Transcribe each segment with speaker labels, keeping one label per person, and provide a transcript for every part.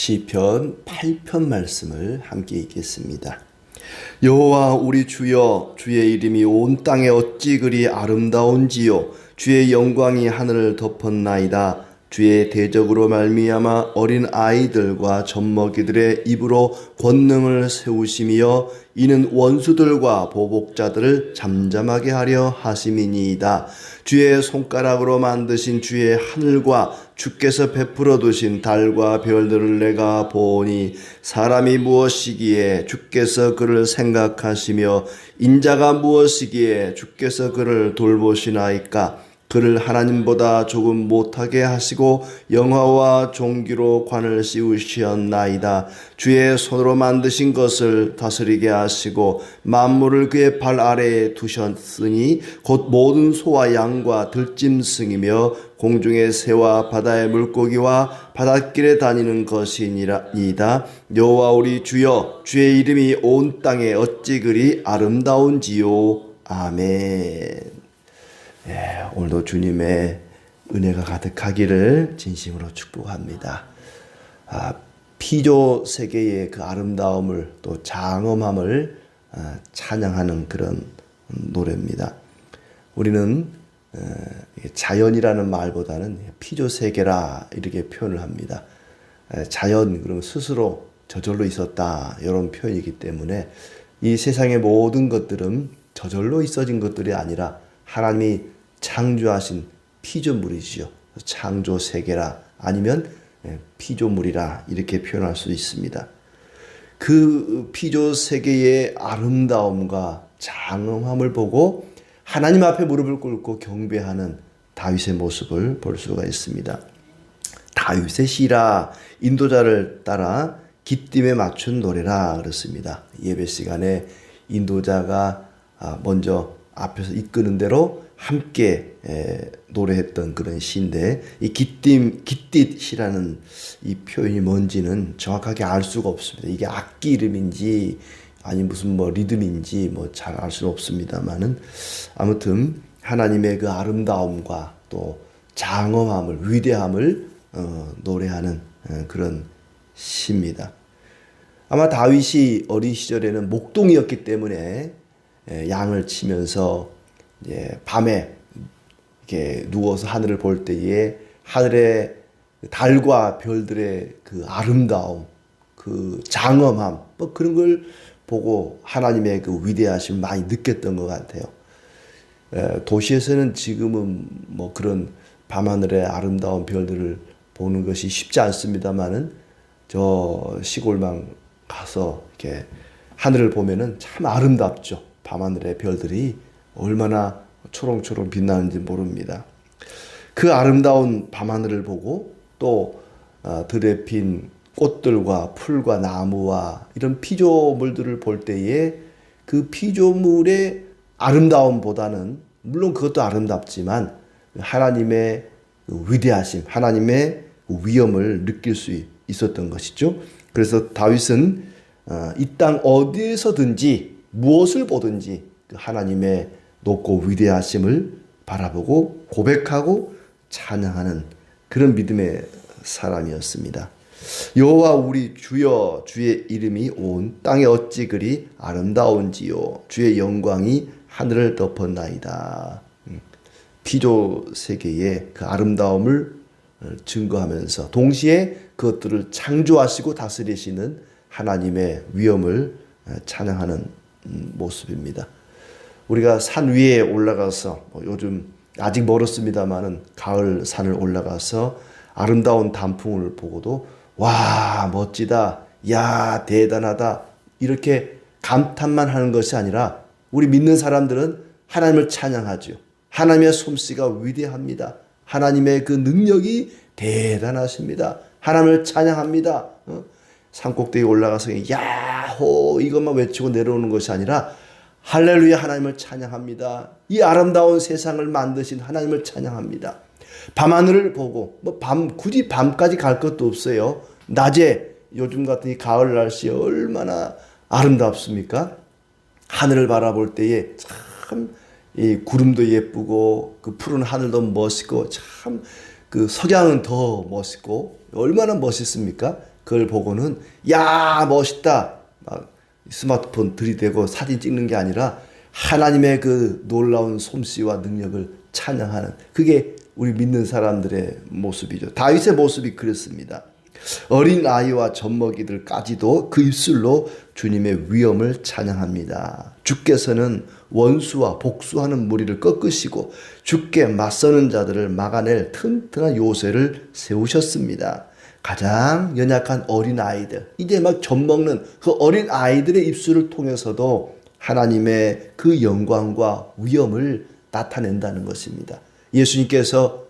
Speaker 1: 시편 8편 말씀을 함께 읽겠습니다. 여호와 우리 주여, 주의 이름이 온 땅에 어찌 그리 아름다운지요. 주의 영광이 하늘을 덮었나이다. 주의 대적으로 말미암아 어린 아이들과 젖먹이들의 입으로 권능을 세우시며 이는 원수들과 보복자들을 잠잠하게 하려 하심이니이다. 주의 손가락으로 만드신 주의 하늘과 주께서 베풀어 두신 달과 별들을 내가 보니 사람이 무엇이기에 주께서 그를 생각하시며 인자가 무엇이기에 주께서 그를 돌보시나이까. 그를 하나님보다 조금 못하게 하시고 영화와 종기로 관을 씌우시었나이다. 주의 손으로 만드신 것을 다스리게 하시고 만물을 그의 발 아래에 두셨으니 곧 모든 소와 양과 들짐승이며 공중의 새와 바다의 물고기와 바닷길에 다니는 것이니이다. 여호와 우리 주여, 주의 이름이 온 땅에 어찌 그리 아름다운지요. 아멘. 오늘도 주님의 은혜가 가득하기를 진심으로 축복합니다. 피조 세계의 그 아름다움을 또 장엄함을 찬양하는 그런 노래입니다. 우리는 자연이라는 말보다는 피조 세계라 이렇게 표현을 합니다. 자연, 그럼 스스로 저절로 있었다 이런 표현이기 때문에 이 세상의 모든 것들은 저절로 있어진 것들이 아니라 하나님이 창조하신 피조물이지요. 창조 세계라 아니면 피조물이라 이렇게 표현할 수 있습니다. 그 피조 세계의 아름다움과 장엄함을 보고 하나님 앞에 무릎을 꿇고 경배하는 다윗의 모습을 볼 수가 있습니다. 다윗의 시라 인도자를 따라 기쁨에 맞춘 노래라 그렇습니다. 예배 시간에 인도자가 먼저 앞에서 이끄는 대로 함께 노래했던 그런 시인데 이 깃딧이라는 이 표현이 뭔지는 정확하게 알 수가 없습니다. 이게 악기 이름인지 아니 무슨 리듬인지 잘 알 수는 없습니다만은 아무튼 하나님의 그 아름다움과 또 장엄함을 위대함을 노래하는 그런 시입니다. 아마 다윗이 어린 시절에는 목동이었기 때문에 양을 치면서 이제 밤에 이렇게 누워서 하늘을 볼 때에 하늘의 달과 별들의 그 아름다움, 그 장엄함, 그런 걸 보고 하나님의 그 위대하심을 많이 느꼈던 것 같아요. 도시에서는 지금은 그런 밤하늘의 아름다운 별들을 보는 것이 쉽지 않습니다만은 저 시골만 가서 이렇게 하늘을 보면은 참 아름답죠. 밤하늘의 별들이 얼마나 초롱초롱 빛나는지 모릅니다. 그 아름다운 밤하늘을 보고 또 들에 핀 꽃들과 풀과 나무와 이런 피조물들을 볼 때에 그 피조물의 아름다움보다는 물론 그것도 아름답지만 하나님의 위대하심, 하나님의 위엄을 느낄 수 있었던 것이죠. 그래서 다윗은 이 땅 어디에서든지 무엇을 보든지 하나님의 높고 위대하심을 바라보고 고백하고 찬양하는 그런 믿음의 사람이었습니다. 여호와 우리 주여, 주의 이름이 온 땅에 어찌 그리 아름다운지요. 주의 영광이 하늘을 덮었나이다. 피조 세계의 그 아름다움을 증거하면서 동시에 그것들을 창조하시고 다스리시는 하나님의 위엄을 찬양하는 모습입니다. 우리가 산 위에 올라가서 요즘 아직 멀었습니다만은 가을 산을 올라가서 아름다운 단풍을 보고도 와 멋지다, 야 대단하다 이렇게 감탄만 하는 것이 아니라 우리 믿는 사람들은 하나님을 찬양하죠. 하나님의 솜씨가 위대합니다. 하나님의 그 능력이 대단하십니다. 하나님을 찬양합니다. 산꼭대기에 올라가서 야호 이것만 외치고 내려오는 것이 아니라 할렐루야 하나님을 찬양합니다. 이 아름다운 세상을 만드신 하나님을 찬양합니다. 밤하늘을 보고 굳이 밤까지 갈 것도 없어요. 낮에 요즘 같은 이 가을 날씨에 얼마나 아름답습니까? 하늘을 바라볼 때에 참 이 구름도 예쁘고 그 푸른 하늘도 멋있고 참 그 석양은 더 멋있고 얼마나 멋있습니까? 그걸 보고는 야 멋있다 막 스마트폰 들이대고 사진 찍는 게 아니라 하나님의 그 놀라운 솜씨와 능력을 찬양하는, 그게 우리 믿는 사람들의 모습이죠. 다윗의 모습이 그렇습니다. 어린 아이와 젖먹이들까지도 그 입술로 주님의 위엄을 찬양합니다. 주께서는 원수와 복수하는 무리를 꺾으시고 주께 맞서는 자들을 막아낼 튼튼한 요새를 세우셨습니다. 가장 연약한 어린 아이들, 이제 막 젖먹는 그 어린 아이들의 입술을 통해서도 하나님의 그 영광과 위엄을 나타낸다는 것입니다. 예수님께서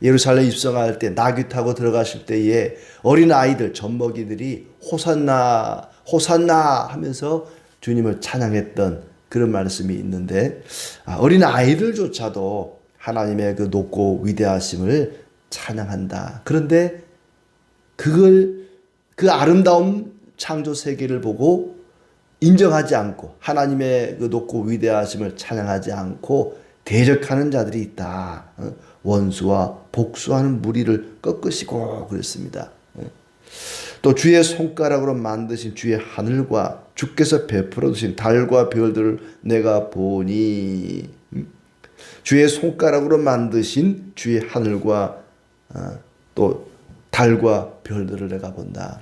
Speaker 1: 예루살렘 입성할 때 나귀 타고 들어가실 때에 어린 아이들, 젖먹이들이 호산나 호산나 하면서 주님을 찬양했던 그런 말씀이 있는데, 어린 아이들조차도 하나님의 그 높고 위대하심을 찬양한다. 그런데 그걸, 그 아름다운 창조 세계를 보고 인정하지 않고 하나님의 그 높고 위대하심을 찬양하지 않고 대적하는 자들이 있다. 원수와 복수하는 무리를 꺾으시고 그랬습니다. 또 주의 손가락으로 만드신 주의 하늘과 주께서 베풀어 두신 달과 별들을 내가 보니, 주의 손가락으로 만드신 주의 하늘과 또 달과 별들을 내가 본다.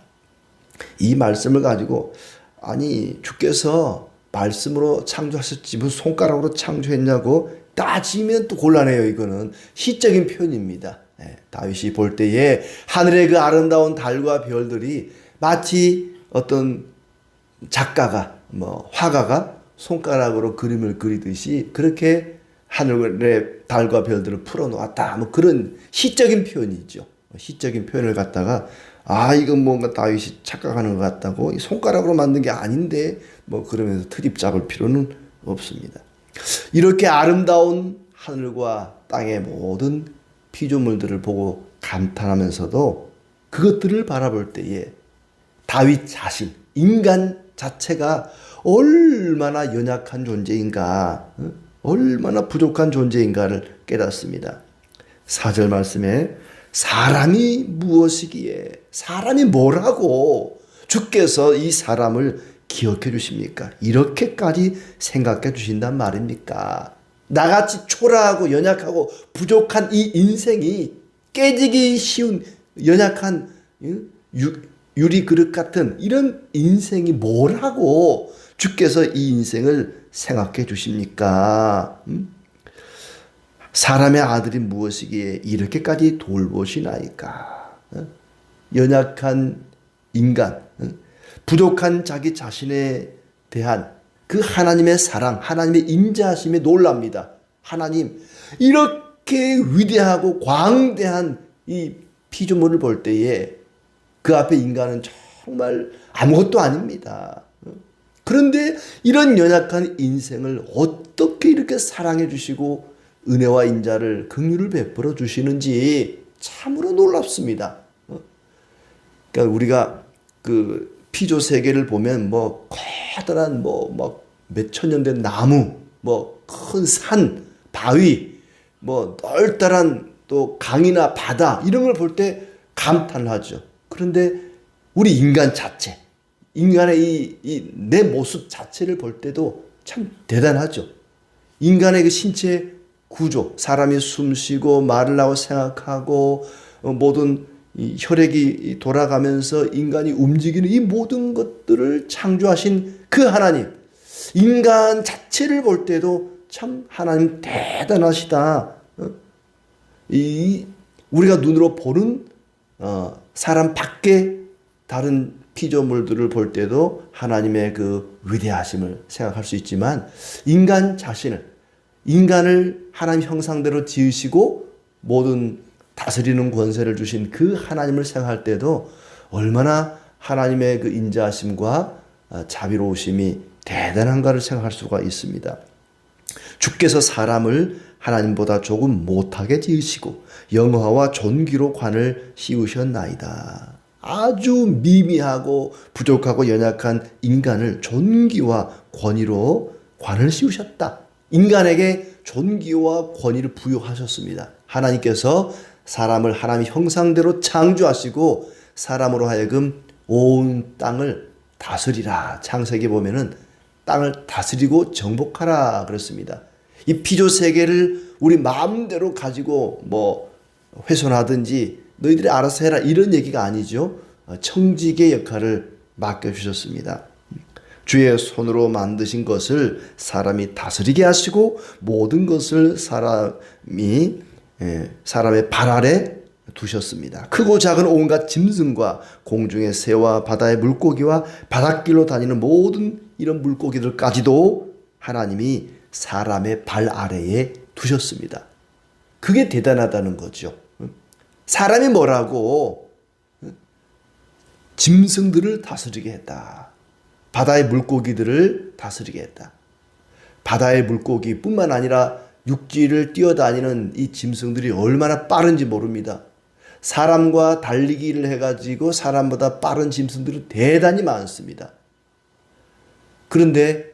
Speaker 1: 이 말씀을 가지고 아니 주께서 말씀으로 창조하셨지 무슨 손가락으로 창조했냐고 따지면 또 곤란해요. 이거는 시적인 표현입니다. 다윗이 볼 때에 하늘의 그 아름다운 달과 별들이 마치 어떤 작가가 화가가 손가락으로 그림을 그리듯이 그렇게 하늘의 달과 별들을 풀어놓았다. 그런 시적인 표현이죠. 시적인 표현을 갖다가 이건 뭔가 다윗이 착각하는 것 같다고, 손가락으로 만든 게 아닌데 그러면서 트집 잡을 필요는 없습니다. 이렇게 아름다운 하늘과 땅의 모든 피조물들을 보고 감탄하면서도 그것들을 바라볼 때에 다윗 자신, 인간 자체가 얼마나 연약한 존재인가, 얼마나 부족한 존재인가를 깨닫습니다. 4절 말씀에 사람이 무엇이기에, 사람이 뭐라고 주께서 이 사람을 기억해 주십니까? 이렇게까지 생각해 주신단 말입니까? 나같이 초라하고 연약하고 부족한 이 인생이 깨지기 쉬운 연약한 유리 그릇 같은 이런 인생이 뭐라고 주께서 이 인생을 생각해 주십니까? 사람의 아들이 무엇이기에 이렇게까지 돌보시나이까? 연약한 인간, 부족한 자기 자신에 대한 그 하나님의 사랑, 하나님의 인자하심에 놀랍니다. 하나님, 이렇게 위대하고 광대한 이 피조물을 볼 때에 그 앞에 인간은 정말 아무것도 아닙니다. 그런데 이런 연약한 인생을 어떻게 이렇게 사랑해 주시고 은혜와 인자를 긍휼을 베풀어 주시는지 참으로 놀랍습니다. 그러니까 우리가 그 피조 세계를 보면 커다란 몇천 년 된 나무, 큰 산, 바위, 널따란 또 강이나 바다 이런 걸 볼 때 감탄을 하죠. 그런데 우리 인간 자체, 인간의 내 모습 자체를 볼 때도 참 대단하죠. 인간의 그 신체 구조, 사람이 숨쉬고 말을 하고 생각하고 모든 이 혈액이 돌아가면서 인간이 움직이는 이 모든 것들을 창조하신 그 하나님, 인간 자체를 볼 때도 참 하나님 대단하시다. 우리가 눈으로 보는 사람 밖에 다른 피조물들을 볼 때도 하나님의 그 위대하심을 생각할 수 있지만 인간 자신을, 인간을 하나님 형상대로 지으시고 모든 다스리는 권세를 주신 그 하나님을 생각할 때도 얼마나 하나님의 그 인자하심과 자비로우심이 대단한가를 생각할 수가 있습니다. 주께서 사람을 하나님보다 조금 못하게 지으시고 영화와 존귀로 관을 씌우셨나이다. 아주 미미하고 부족하고 연약한 인간을 존귀와 권위로 관을 씌우셨다. 인간에게 존귀와 권위를 부여하셨습니다. 하나님께서 사람을 하나님의 형상대로 창조하시고 사람으로 하여금 온 땅을 다스리라. 창세기 보면은 땅을 다스리고 정복하라 그랬습니다. 이 피조 세계를 우리 마음대로 가지고 뭐 훼손하든지 너희들이 알아서 해라 이런 얘기가 아니죠. 청지기의 역할을 맡겨주셨습니다. 주의 손으로 만드신 것을 사람이 다스리게 하시고 모든 것을 사람의 발 아래 두셨습니다. 크고 작은 온갖 짐승과 공중의 새와 바다의 물고기와 바닷길로 다니는 모든 이런 물고기들까지도 하나님이 사람의 발 아래에 두셨습니다. 그게 대단하다는 거죠. 사람이 뭐라고 짐승들을 다스리게 했다. 바다의 물고기들을 다스리게 했다. 바다의 물고기뿐만 아니라 육지를 뛰어다니는 이 짐승들이 얼마나 빠른지 모릅니다. 사람과 달리기를 해가지고 사람보다 빠른 짐승들은 대단히 많습니다. 그런데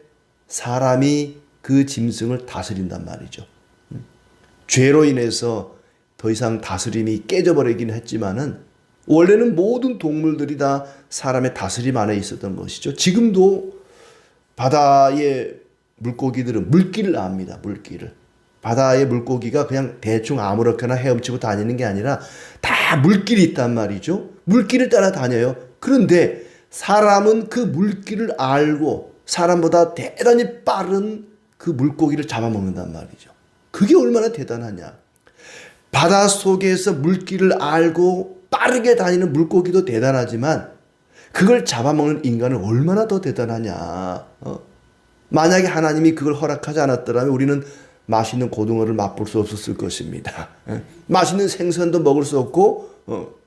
Speaker 1: 사람이 그 짐승을 다스린단 말이죠. 죄로 인해서 더 이상 다스림이 깨져버리긴 했지만은 원래는 모든 동물들이 다 사람의 다스림 안에 있었던 것이죠. 지금도 바다의 물고기들은 물길을 압니다. 물길을. 바다의 물고기가 그냥 대충 아무렇게나 헤엄치고 다니는 게 아니라 다 물길이 있단 말이죠. 물길을 따라 다녀요. 그런데 사람은 그 물길을 알고 사람보다 대단히 빠른 그 물고기를 잡아먹는단 말이죠. 그게 얼마나 대단하냐. 바다 속에서 물길을 알고 빠르게 다니는 물고기도 대단하지만 그걸 잡아먹는 인간은 얼마나 더 대단하냐. 만약에 하나님이 그걸 허락하지 않았더라면 우리는 맛있는 고등어를 맛볼 수 없었을 것입니다. 맛있는 생선도 먹을 수 없고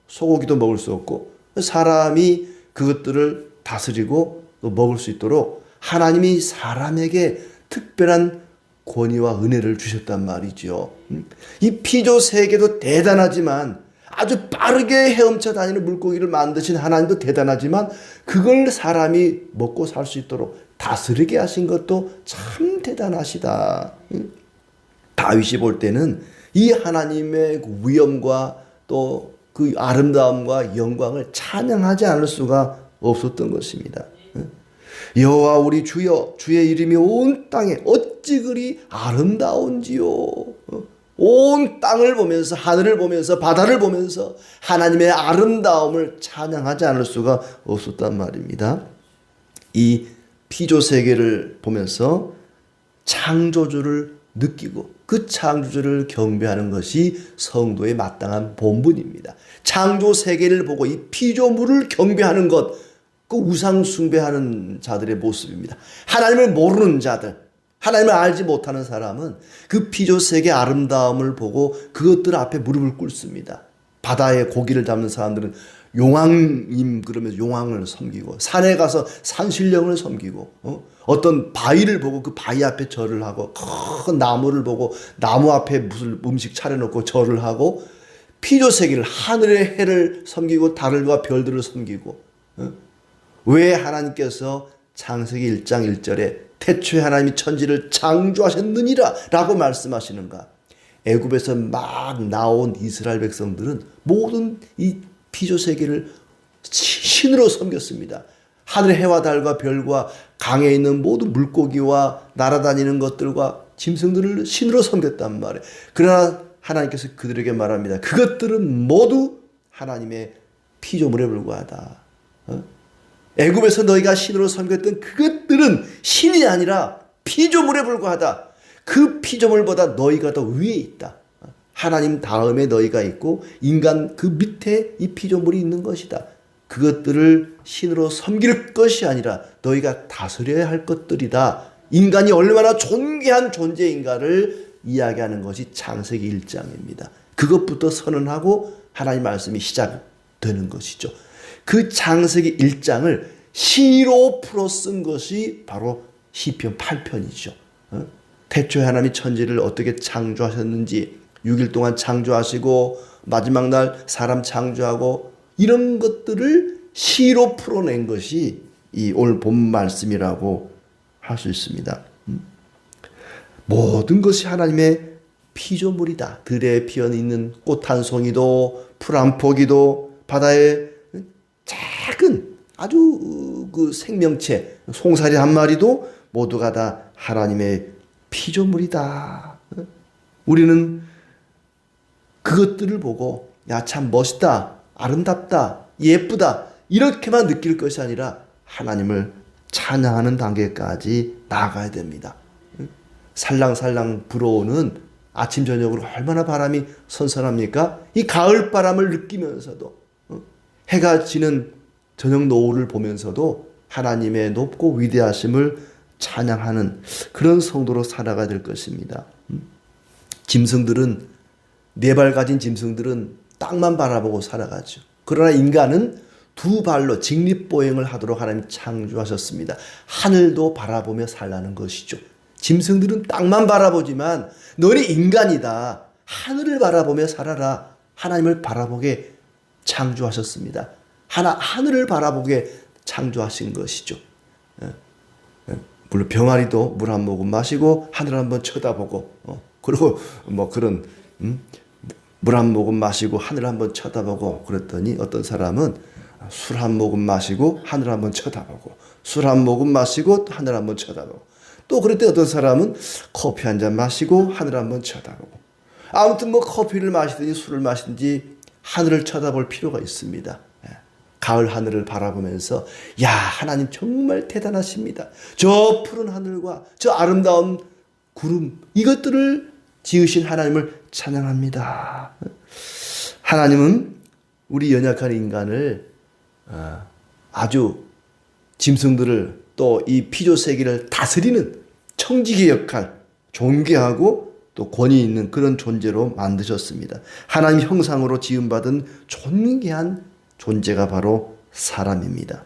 Speaker 1: 소고기도 먹을 수 없고 사람이 그것들을 다스리고 또 먹을 수 있도록 하나님이 사람에게 특별한 권위와 은혜를 주셨단 말이죠. 이 피조 세계도 대단하지만 아주 빠르게 헤엄쳐 다니는 물고기를 만드신 하나님도 대단하지만 그걸 사람이 먹고 살 수 있도록 다스리게 하신 것도 참 대단하시다. 다윗이 볼 때는 이 하나님의 위엄과 또 그 아름다움과 영광을 찬양하지 않을 수가 없었던 것입니다. 여호와 우리 주여, 주의 이름이 온 땅에 어찌 그리 아름다운지요. 온 땅을 보면서 하늘을 보면서 바다를 보면서 하나님의 아름다움을 찬양하지 않을 수가 없었단 말입니다. 이 피조 세계를 보면서 창조주를 느끼고 그 창조주를 경배하는 것이 성도의 마땅한 본분입니다. 창조 세계를 보고 이 피조물을 경배하는 것, 그 우상 숭배하는 자들의 모습입니다. 하나님을 모르는 자들, 하나님을 알지 못하는 사람은 그 피조 세계 아름다움을 보고 그것들 앞에 무릎을 꿇습니다. 바다에 고기를 잡는 사람들은 용왕님 그러면서 용왕을 섬기고 산에 가서 산신령을 섬기고 어떤 바위를 보고 그 바위 앞에 절을 하고 큰 나무를 보고 나무 앞에 무슨 음식 차려놓고 절을 하고 피조 세계를 하늘의 해를 섬기고 달과 별들을 섬기고 왜 하나님께서 창세기 1장 1절에 태초에 하나님이 천지를 창조하셨느니라 라고 말씀하시는가. 애굽에서 막 나온 이스라엘 백성들은 모든 이 피조 세계를 신으로 섬겼습니다. 하늘의 해와 달과 별과 강에 있는 모든 물고기와 날아다니는 것들과 짐승들을 신으로 섬겼단 말이에요. 그러나 하나님께서 그들에게 말합니다. 그것들은 모두 하나님의 피조물에 불과하다. 애굽에서 너희가 신으로 섬겼던 그것들은 신이 아니라 피조물에 불과하다. 그 피조물보다 너희가 더 위에 있다. 하나님 다음에 너희가 있고 인간 그 밑에 이 피조물이 있는 것이다. 그것들을 신으로 섬길 것이 아니라 너희가 다스려야 할 것들이다. 인간이 얼마나 존귀한 존재인가를 이야기하는 것이 창세기 1장입니다. 그것부터 선언하고 하나님 말씀이 시작되는 것이죠. 그 창세기 1장을 시로 풀어 쓴 것이 바로 시편 8편이죠. 태초에 하나님이 천지를 어떻게 창조하셨는지 6일 동안 창조하시고 마지막 날 사람 창조하고 이런 것들을 시로 풀어낸 것이 이 오늘 본 말씀이라고 할 수 있습니다. 모든 것이 하나님의 피조물이다. 들에 피어있는 꽃 한 송이도 풀 한 포기도 바다의 작은 아주 그 생명체, 송사리 한 마리도 모두가 다 하나님의 피조물이다. 우리는 그것들을 보고 야, 참 멋있다, 아름답다, 예쁘다 이렇게만 느낄 것이 아니라 하나님을 찬양하는 단계까지 나아가야 됩니다. 살랑살랑 불어오는 아침 저녁으로 얼마나 바람이 선선합니까? 이 가을 바람을 느끼면서도 해가 지는 저녁 노을을 보면서도 하나님의 높고 위대하심을 찬양하는 그런 성도로 살아가야 될 것입니다. 짐승들은, 네 발 가진 짐승들은 땅만 바라보고 살아가죠. 그러나 인간은 두 발로 직립보행을 하도록 하나님 창조하셨습니다. 하늘도 바라보며 살라는 것이죠. 짐승들은 땅만 바라보지만 너는 인간이다. 하늘을 바라보며 살아라. 하나님을 바라보게 창조하셨습니다. 하늘을 바라보게 창조하신 것이죠. 물론 병아리도 물 한 모금 마시고 하늘 한번 쳐다보고 그리고 뭐 그런 물 한 모금 마시고 하늘 한번 쳐다보고 그랬더니 어떤 사람은 술 한 모금 마시고 하늘 한번 쳐다보고 술 한 모금 마시고 또 하늘 한번 쳐다보고 또 그랬더니 어떤 사람은 커피 한 잔 마시고 하늘 한번 쳐다보고 아무튼 뭐 커피를 마시든지 술을 마시든지 하늘을 쳐다볼 필요가 있습니다. 가을 하늘을 바라보면서 야, 하나님 정말 대단하십니다. 저 푸른 하늘과 저 아름다운 구름 이것들을 지으신 하나님을 찬양합니다. 하나님은 우리 연약한 인간을 아주 짐승들을 또 이 피조 세계를 다스리는 청지기 역할, 존귀하고 또 권위 있는 그런 존재로 만드셨습니다. 하나님 형상으로 지음받은 존귀한 존재가 바로 사람입니다.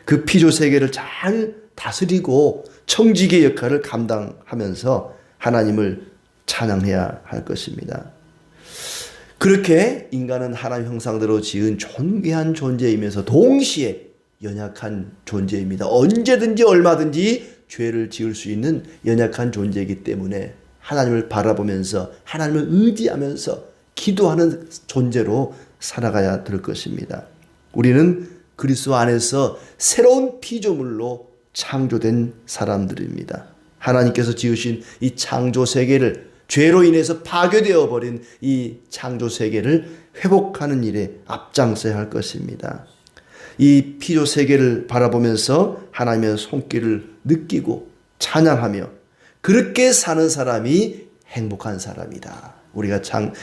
Speaker 1: 그 피조 세계를 잘 다스리고 청지기의 역할을 감당하면서 하나님을 찬양해야 할 것입니다. 그렇게 인간은 하나님 형상대로 지은 존귀한 존재이면서 동시에 연약한 존재입니다. 언제든지 얼마든지 죄를 지을 수 있는 연약한 존재이기 때문에 하나님을 바라보면서 하나님을 의지하면서 기도하는 존재로 살아가야 될 것입니다. 우리는 그리스도 안에서 새로운 피조물로 창조된 사람들입니다. 하나님께서 지으신 이 창조 세계를 죄로 인해서 파괴되어 버린 이 창조 세계를 회복하는 일에 앞장서야 할 것입니다. 이 피조 세계를 바라보면서 하나님의 손길을 느끼고 찬양하며 그렇게 사는 사람이 행복한 사람이다. 우리가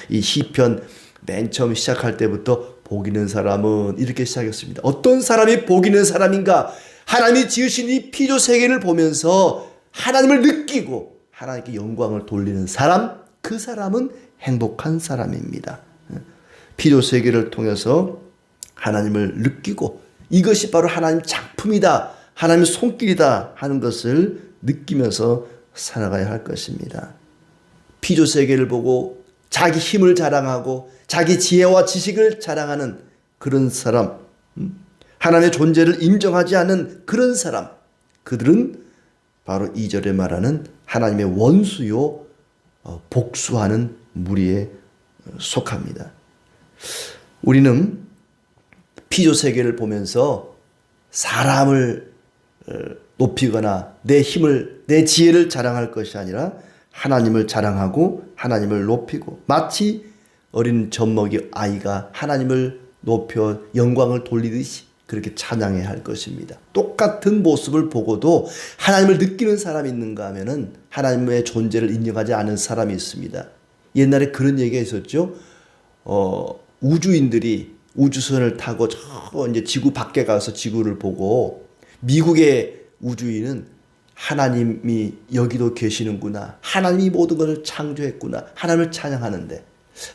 Speaker 1: 이 시편 맨 처음 시작할 때부터 복 있는 사람은 이렇게 시작했습니다. 어떤 사람이 복 있는 사람인가? 하나님이 지으신 이 피조 세계를 보면서 하나님을 느끼고 하나님께 영광을 돌리는 사람, 그 사람은 행복한 사람입니다. 피조 세계를 통해서 하나님을 느끼고 이것이 바로 하나님 작품이다, 하나님의 손길이다 하는 것을 느끼면서 살아가야 할 것입니다. 피조 세계를 보고 자기 힘을 자랑하고 자기 지혜와 지식을 자랑하는 그런 사람, 하나님의 존재를 인정하지 않는 그런 사람, 그들은 바로 2절에 말하는 하나님의 원수요 복수하는 무리에 속합니다. 우리는 피조 세계를 보면서 사람을 높이거나 내 힘을, 내 지혜를 자랑할 것이 아니라 하나님을 자랑하고 하나님을 높이고 마치 어린 젖먹이 아이가 하나님을 높여 영광을 돌리듯이 그렇게 찬양해야 할 것입니다. 똑같은 모습을 보고도 하나님을 느끼는 사람이 있는가 하면은 하나님의 존재를 인정하지 않은 사람이 있습니다. 옛날에 그런 얘기가 있었죠. 우주인들이 우주선을 타고 저 이제 지구 밖에 가서 지구를 보고 미국의 우주인은 하나님이 여기도 계시는구나. 하나님이 모든 것을 창조했구나. 하나님을 찬양하는데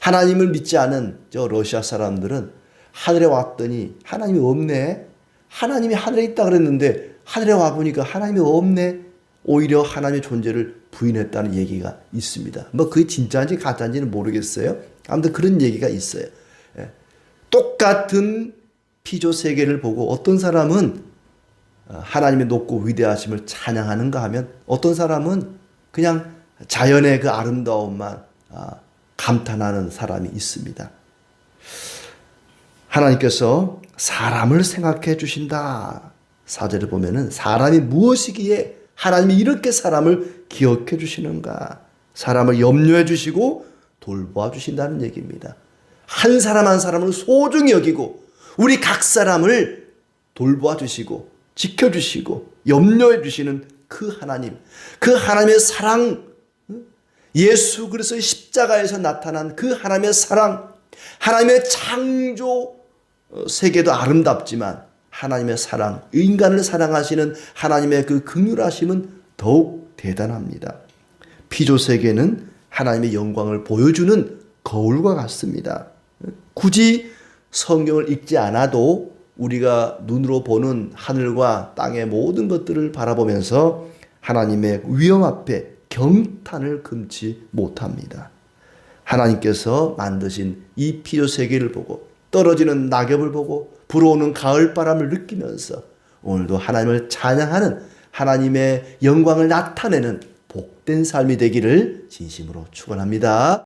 Speaker 1: 하나님을 믿지 않은 저 러시아 사람들은 하늘에 왔더니 하나님이 없네. 하나님이 하늘에 있다 그랬는데 하늘에 와보니까 하나님이 없네. 오히려 하나님의 존재를 부인했다는 얘기가 있습니다. 뭐 그게 진짜인지 가짜인지는 모르겠어요. 아무튼 그런 얘기가 있어요. 똑같은 피조 세계를 보고 어떤 사람은 하나님의 높고 위대하심을 찬양하는가 하면 어떤 사람은 그냥 자연의 그 아름다움만 감탄하는 사람이 있습니다. 하나님께서 사람을 생각해 주신다. 4절에 보면은 사람이 무엇이기에 하나님이 이렇게 사람을 기억해 주시는가. 사람을 염려해 주시고 돌보아 주신다는 얘기입니다. 한 사람 한 사람을 소중히 여기고 우리 각 사람을 돌보아 주시고 지켜주시고 염려해 주시는 그 하나님, 그 하나님의 사랑, 예수 그리스도의 십자가에서 나타난 그 하나님의 사랑, 하나님의 창조 세계도 아름답지만 하나님의 사랑, 인간을 사랑하시는 하나님의 그 긍휼하심은 더욱 대단합니다. 피조 세계는 하나님의 영광을 보여주는 거울과 같습니다. 굳이 성경을 읽지 않아도 우리가 눈으로 보는 하늘과 땅의 모든 것들을 바라보면서 하나님의 위엄 앞에 경탄을 금치 못합니다. 하나님께서 만드신 이 피조 세계를 보고 떨어지는 낙엽을 보고 불어오는 가을바람을 느끼면서 오늘도 하나님을 찬양하는 하나님의 영광을 나타내는 복된 삶이 되기를 진심으로 축원합니다.